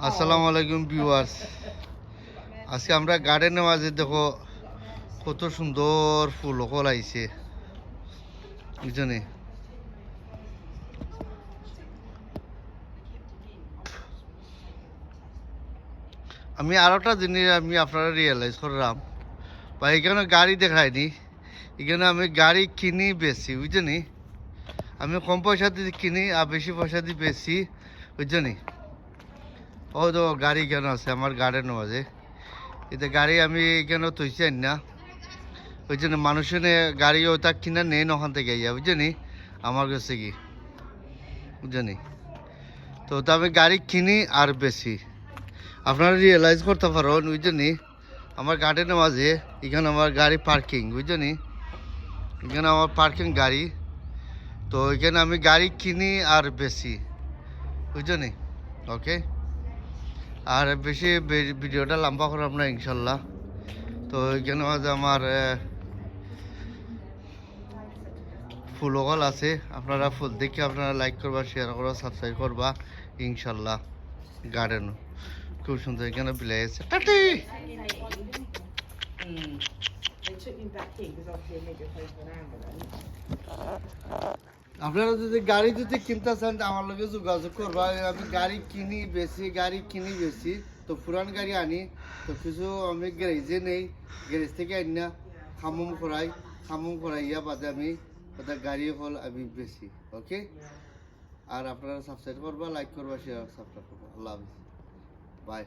আসসালামু আলাইকুম ভিউয়ার্স। আজকে আমরা গার্ডেনের মাঝে দেখো কত সুন্দর ফুল ফল আইছে, বুঝছেন? আমি আরেকটা জিনিস আমি আপনারা রিয়েলাইজ করলাম, বা এখানে গাড়ি দেখায়নি, এখানে আমি গাড়ি কিনি বেশি, বুঝছেন? আমি কম পয়সা দিয়ে কিনি আর বেশি পয়সা দিয়ে বেশি, বুঝছেন? ও তো গাড়ি কেন আছে আমার গার্ডেনের মাঝে, এতে গাড়ি আমি কেন তৈছি না, ওই জন্য মানুষের গাড়ি ওটা কিনা নেই ওখান থেকে ইয়া, বুঝছেন? আমার কাছে কি, বুঝছেন? তো তা আমি গাড়ি কিনি আর বেশি, আপনারা রিয়েলাইজ করতে পারেন, বুঝছেন? আমার গার্ডেনের মাঝে এখানে আমার গাড়ি পার্কিং, বুঝছেন? এখানে আমার পার্কিং গাড়ি, তো এখানে আমি গাড়ি কিনি আর বেশি, বুঝছেন? ওকে, আর বেশি ভিডিওটা লম্বা করলাম না ইনশাল্লাহ। তো এখানে মাঝে আমার ফুলগল আছে, আপনারা ফুল দেখে আপনারা লাইক করবা, শেয়ার করবা, সাবস্ক্রাইব করবা ইনশাল্লাহ। গার্ডেন খুব সুন্দর, এখানে বিলাই আছে টাটি। আপনারা যদি গাড়ি যদি কিনতে চান আমার লগে যোগাযোগ করবা, আমি গাড়ি কিনি বেশি, তো পুরান গাড়ি আনি, তো কিছু আমি গ্যারেজে নেই, গ্যারেজ থেকে আনি না, খামুম করাইয়া বাদে আমি ওদের গাড়ি হল আমি বেশি। ওকে, আর আপনারা সাবস্ক্রাইব করবা, লাইক করবা, শেয়ার সাবস্ক্রাইব করবা। আল্লাহ হাফিজ, বাই।